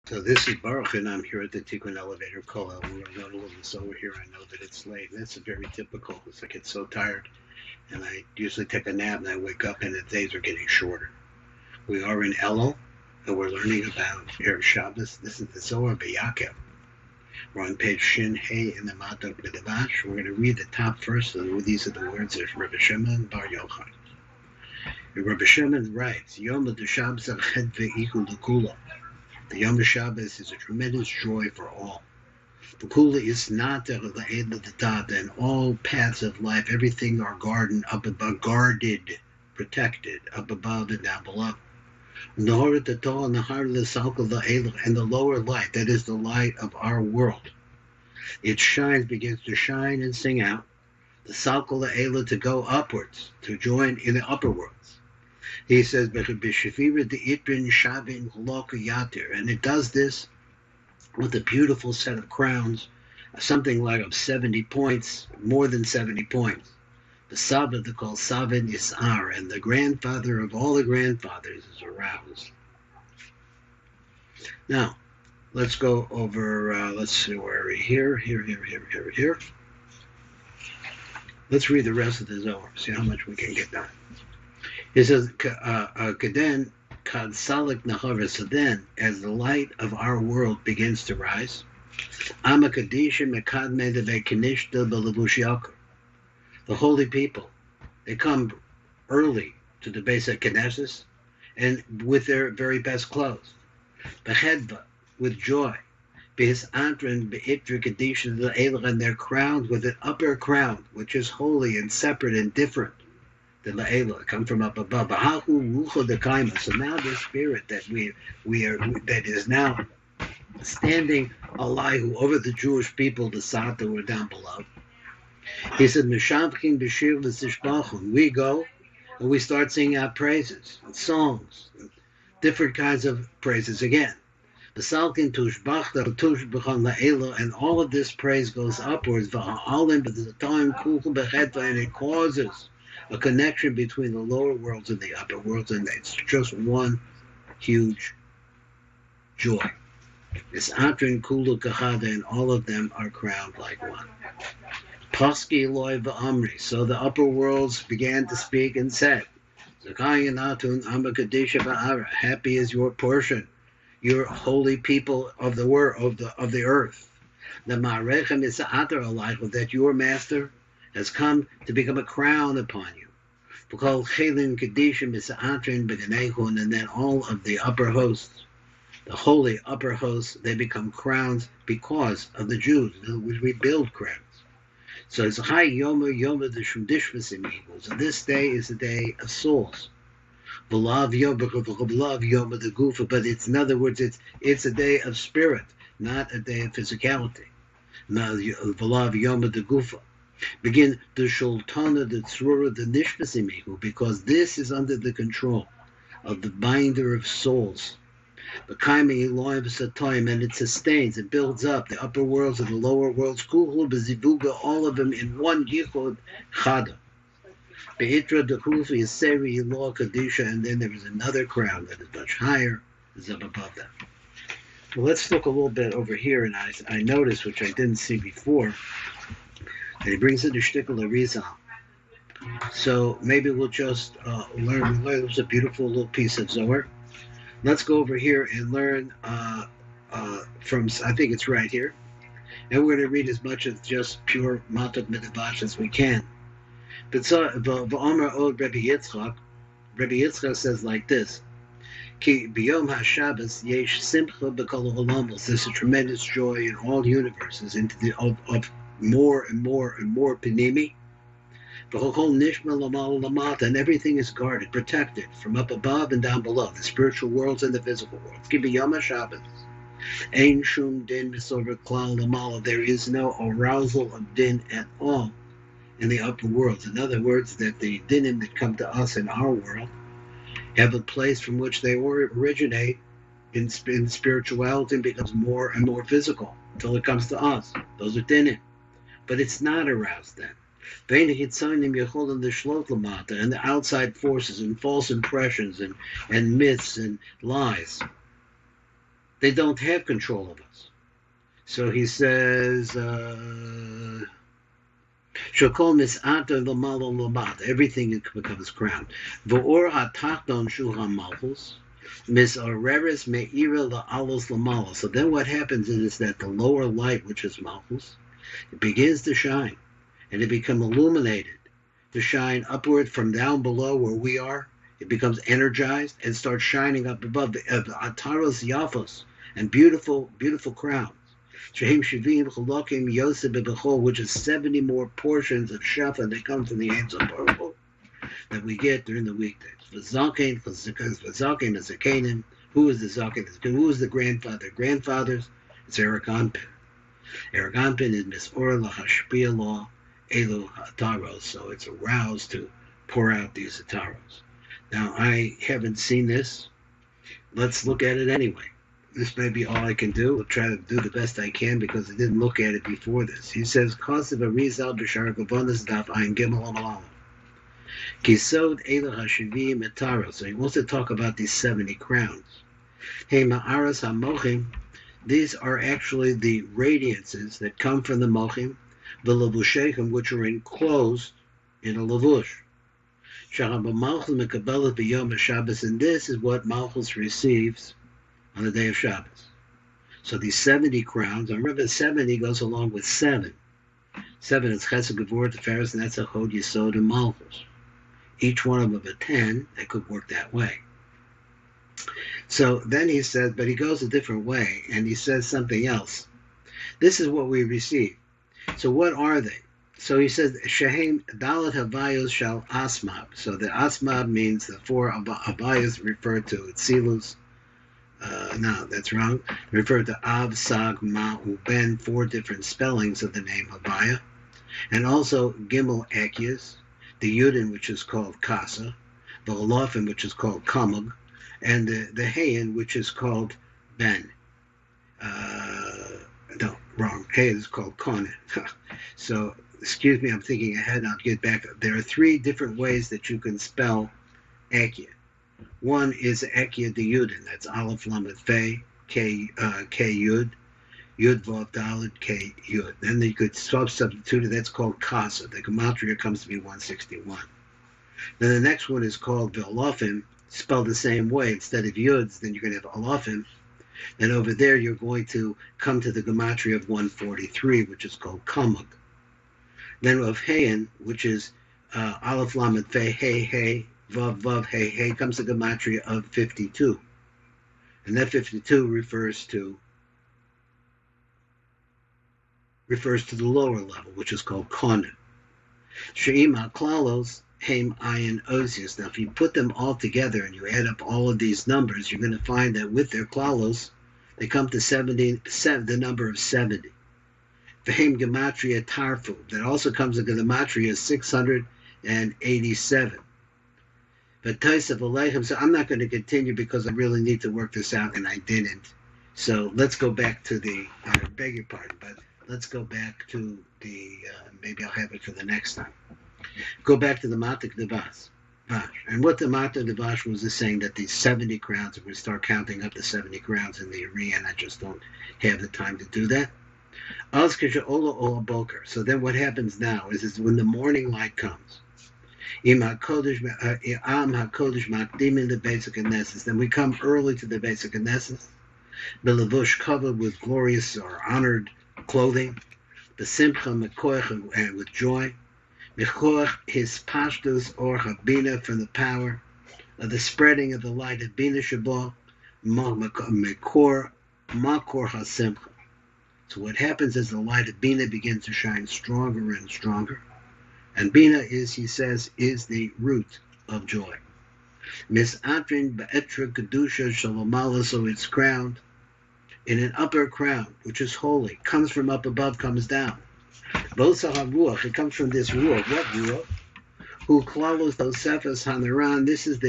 So this is Baruch, and I'm here at the Tikkun Elevator Kollel. We're going to go a little bit over here. I know that it's late. That's very typical because I get so tired, and I usually take a nap, and I wake up, and the days are getting shorter. We are in Elul, and we're learning about Erev Shabbos. This is the Zohar B'Yakev. We're on page Shin Hey in the Matot B'Devash. We're going to read the top first. So these are the words of Rabbi Shimon Bar Yochai. Rabbi Shimon writes, Yom Shabbos Ached Ve'ikul L'Kula. The Yom Shabbos is a tremendous joy for all. The Kula is not the end of the top, and all paths of life, everything are guarded, protected, up above and down below. And the lower light, that is the light of our world. It shines, begins to shine and sing out. The Salkal La'ela to go upwards, to join in the upper worlds. He says, and it does this with a beautiful set of crowns, something like of 70 points, more than 70 points. The Sabbath they call Savin Isar, and the grandfather of all the grandfathers is aroused. Now, let's go over, let's see where are we here. Let's read the rest of the Zohar, see how much we can get done. It says, Kaden Kad Salik Nahara. So then, as the light of our world begins to rise, the holy people, they come early to the base of Knesset and with their very best clothes. Behedva, with joy. And they're crowned with an upper crown, which is holy and separate and different. The La'ela come from up above. So now this spirit that we are, that is now standing alive over the Jewish people, the Sata who are down below. He said, we go and we start singing out praises and songs, and different kinds of praises again. And all of this praise goes upwards, and it causes a connection between the lower worlds and the upper worlds, and it's just one huge joy. It's Atrin Kulu Kahada, and all of them are crowned like one. Paski Loi Va'amri. So the upper worlds began to speak and said, Zakayanatun Amakadesha Ba'ara. Happy is your portion, your holy people of the world, of the earth. The Ma'arechem is that your master has come to become a crown upon you. And then all of the upper hosts, the holy upper hosts, they become crowns because of the Jews, which we build crowns. So it's High Yoma the Shumdishvasim equals. And this day is the day of souls. V'lav Yoma the Gufa, but it's, in other words, it's a day of spirit, not a day of physicality. Now V'lav Yoma the Gufa. Begin the Shultana, the Tzrura, the Nishvasimihu, because this is under the control of the binder of souls. The Kaimi Elohim Satoim, and it sustains, it builds up the upper worlds and the lower worlds, Kuhul Bezivuga, all of them in one Yichud Chada. Be'itra the Kufi is Seri Eloh Kadisha, and then there is another crown that is much higher, is up above that. Well, let's look a little bit over here, and I noticed, which I didn't see before, and he brings in the Shtikal Arizal. So maybe we'll just learn. It was a beautiful little piece of Zohar. Let's go over here and learn from, I think it's right here. And we're going to read as much of just pure Matot Midrash as we can. But so, V'Omer Od Rabbi Yitzchak says like this. Ki b'yom HaShabbos yesh simcha b'kol ha'olamos. There's a tremendous joy in all universes, into the of more and more and more panimi. And everything is guarded, protected from up above and down below, the spiritual worlds and the physical worlds. Ki b'yom HaShabbos ein shum din b'sover klal lamala. There is no arousal of din at all in the upper worlds. In other words, that the dinim that come to us in our world have a place from which they originate in spirituality and becomes more and more physical until it comes to us. Those are dinim. But it's not aroused then. And the outside forces and false impressions and myths and lies They don't have control of us. So he says, Shokol mis'ata l'malo l'mat. Everything becomes crowned. V'or atachton shuha malchus. Mis'areres me'ira la'alos l'malo. So then what happens is that the lower light, which is malchus, it begins to shine. And it becomes illuminated to shine upward from down below where we are. It becomes energized and starts shining up above the ataros yafos and beautiful, beautiful crowns. Shehim Shivim Cholokim Yosef Bechol, which is 70 more portions of Shafa that come from the Ein Sof Baruch Hu that we get during the weekdays. V'zaken, because V'zaken is a Canaan. Who is the Zaken? Who is the grandfather? Grandfathers, it's Eric Anpin. Eric Anpin is Misor Lahashpia Law Elu Hataros, so it's aroused to pour out these Hataros. Now, I haven't seen this. Let's look at it anyway. This may be all I can do. I'll try to do the best I can because I didn't look at it before this. He says, Kosev Arizal B'Shar Gavonas Daf Ayin Gimel Amalala. Kisod Elu Hashivim Etaro. So he wants to talk about these 70 crowns. Hey Ma'aras HaMochim. These are actually the radiances that come from the Mochim, the Levushechem, which are enclosed in a Levush. And this is what Malchus receives on the day of Shabbos. So these 70 crowns, and remember 70 goes along with 7. 7 is Chesed Gevurah Tiferes, and that's a Chod Yesod and Malchus. Each one of them a 10, that could work that way. So then he says, but he goes a different way, and he says something else. This is what we receive. So what are they? So he says, Shehem Dalet Havayos Shal Asmab. So the Asmab means the 4 Havayos refer to Tzilus. No, that's wrong. Refer to Av, Sag, Ma, Ben, 4 different spellings of the name Havaya. And also Gimel Ekias, the Yudin, which is called Kasa, the Olofim, which is called Kamug, and the Hayin, which is called Ben. No, wrong. Hayin is called Konen. So, excuse me, I'm thinking ahead. I'll get back. There are 3 different ways that you can spell Ekia. One is Ekia de Yudin. That's Aleph Lamed Fe, K Yud, Yud Vav Dalet, K Yud. Then you could substitute it. That's called Kasa. The gematria comes to be 161. Then the next one is called Ve'olofim, spelled the same way. Instead of Yuds, then you're going to have Olofim. And over there, you're going to come to the gematria of 143, which is called Kamug. Then of Hayin, which is Aleph Lamed Fe, Hey, Hey, Vav, Vav, Hey, Hey, comes the gematria of 52. And that 52 refers to the lower level, which is called Konen. She'im HaKlalos, Haim Ayin Osius. Now, if you put them all together and you add up all of these numbers, you're going to find that with their klalos, they come to 70, the number of 70. V'heim gematria tarfu. That also comes to gematria 687. But Taisef Aleichem, so I'm not going to continue because I really need to work this out, and I didn't. So let's go back to I beg your pardon, but let's go back to maybe I'll have it for the next time. Go back to the Matak Devash. And what the Matak Devash was is saying that these 70 crowns, if we start counting up the 70 crowns in the arena, and I just don't have the time to do that. So then what happens now is when the morning light comes, then we come early to the basic Knesset, the levush covered with glorious or honored clothing, the simcha mekoach, and with joy, mekoach his pashtus or habina, from the power of the spreading of the light of bina shabbat, makor hasimcha. So what happens is the light of bina begins to shine stronger and stronger. And bina is, he says, is the root of joy. Mis'atrin ba'etra kedusha shalomala, so it's crowned in an upper crown, which is holy, comes from up above, comes down. Bosa haruach, it comes from this ruach. What ruach? Who klalos tosefas hanaran. This is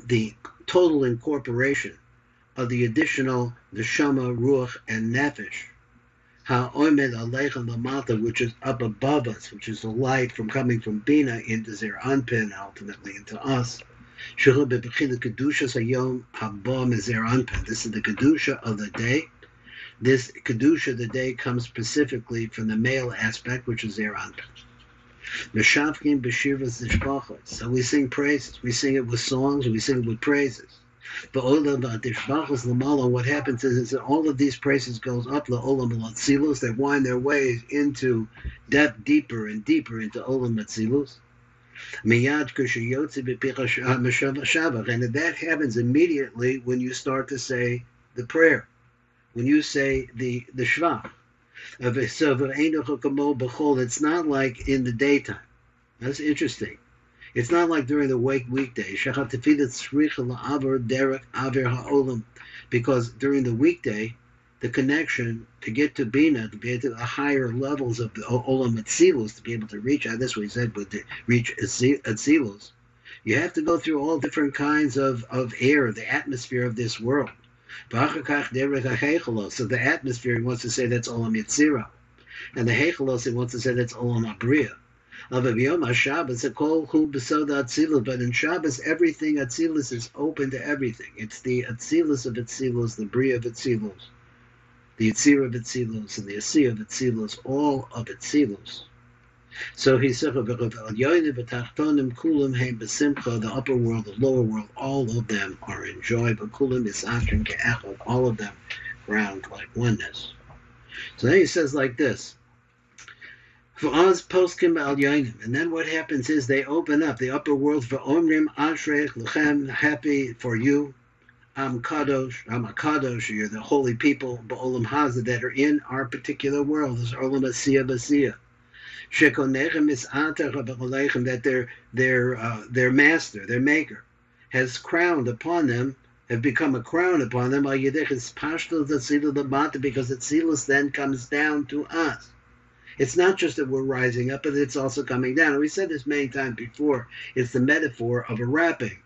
the total incorporation of the additional neshama, ruach, and nefesh. Ha'omed aleichem lamata, which is up above us, which is the light from coming from bina into Zer Anpin, ultimately into us. Shuhu bebechina kedushas hayom haba mezer anpeh. This is the kedusha of the day. This kedusha of the day comes specifically from the male aspect, which is zer anpeh. Meshavkim b'shirvas dishbachos. So we sing praises. We sing it with songs. We sing it with praises. But olam dishbachos lamala. What happens is that all of these praises goes up the olam atzilus. They wind their way into depth, deeper and deeper into olam atzilus. Miyad kushiyotzi b'picha shavach, and that happens immediately when you start to say the prayer, when you say the shvach. It's not like in the daytime. That's interesting. It's not like during the weekday. Because during the weekday, the connection to get to Bina, to get to the higher levels of the Olam Atzilus, to be able to reach, that's what he said, but to reach Atzilus, you have to go through all different kinds of air, the atmosphere of this world. So the atmosphere, he wants to say that's Olam Yetzirah. And the Hechelos, he wants to say that's Olam Abriya. But in Shabbos, everything Atzilus is open to everything. It's the Atzilus of Atzilus, the Briya of Atzilus, the Yetzirah of Atzilus, and the Asiyah of Atzilus, all of Atzilus. So he said, the upper world, the lower world, all of them are in joy, but all of them ground like oneness. So then he says like this, and then what happens is they open up the upper world for Omrim Ashreich Lechem, happy for you. I'm a Kadosh, you're the holy people, Ba'olam Hazah, that are in our particular world. This Olam Asiyah Basiyah. That their master, their maker, has crowned upon them, have become a crown upon them, because Atzilus then comes down to us. It's not just that we're rising up, but it's also coming down. And we said this many times before. It's the metaphor of a wrapping.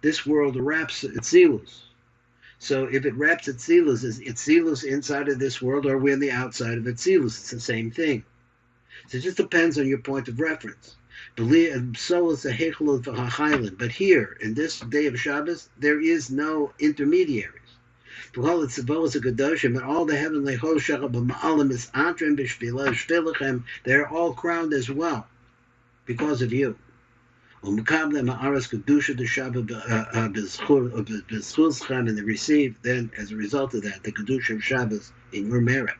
This world wraps Atzilus. So if it wraps Atzilus, is Atzilus inside of this world, or are we on the outside of Atzilus? It's the same thing. So it just depends on your point of reference. So is the Hechelot v'Hachaylim. But here, in this day of Shabbos, there is no intermediaries. And all the heavenly hosts, they're all crowned as well because of you. And they receive then, as a result of that, the Kedusha of Shabbos in your merit.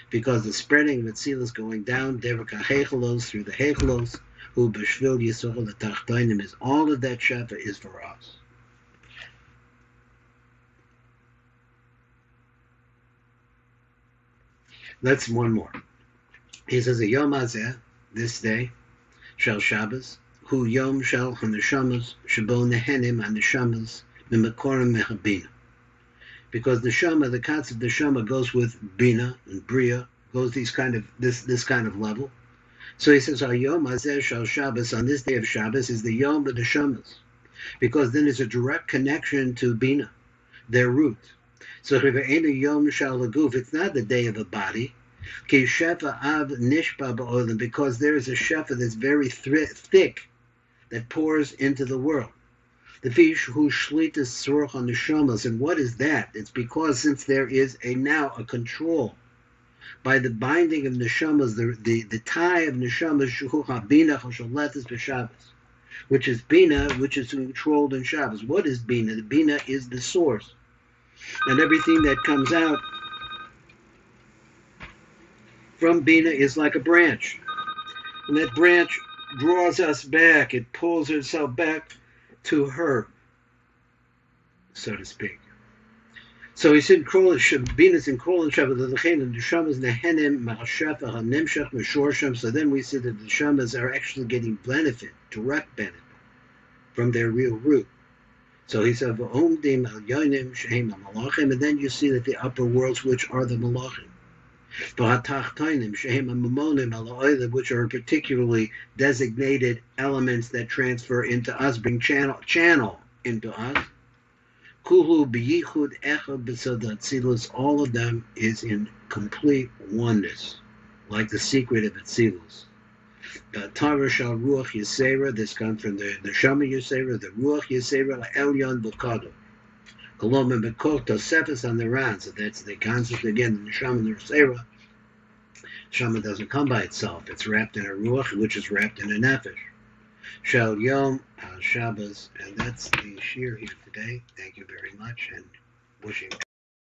Because the spreading of Atzilus going down, Derek HaHechelos, through the Hechelos, who B'Shvil Yisrael L'Tachtainim, is all of that Shabbos is for us. Let's one more. He says, a Yom Hazeh, this day, Shal Shabbos, Hu Yom Shal HaNeshamas, Shabo Nehenim HaNeshamas, Mimakorim Mehabina. Because the Shama, the concept of Shama goes with Bina and Bria, goes this kind of level. So he says, Yom Hazeh Shal Shabbos, on this day of Shabbos, is the Yom of the Shamas. Because then it's a direct connection to Bina, their root. So Yom Shal Laguf, it's not the day of a body. Because there is a shefa that's very thick that pours into the world. The fish who shlitas sorach on the shamas, and what is that? It's because since there is now a control by the binding of neshamas, the tie of neshamas, shuhucha bina chosholetas b'Shabbos, which is bina, which is controlled in Shabbos. What is bina? The bina is the source, and everything that comes out from bina is like a branch, and that branch draws us back. It pulls itself back to her, so to speak. So he said, Bina's in Kol and Shabbat, the Neshamas Nehenim, Ma'ashafa, HaNimshach, Meshorsham. So then we see that the Neshamas are actually getting benefit, direct benefit, from their real root. So he said, V'omdim al yonim shehem malachim, and then you see that the upper worlds, which are the malachim, v'hatachtonim shehem mamonim al oilim, which are particularly designated elements that transfer into us, bring channel into us. Kuhu b'yichud echad b'sod Atzilus, all of them is in complete oneness, like the secret of Atzilus. The Torah shall Ruach Yisera. This comes from the Neshama Yisera, the Ruach Yisera Elyon Bukado. Kolom Bekok Tosefes on the Ran. So that's the concept again. The Neshama Yisera. Neshama doesn't come by itself. It's wrapped in a Ruach, which is wrapped in a Nefesh. Shel Yom Shabbos, and that's the shir here today. Thank you very much, and wishing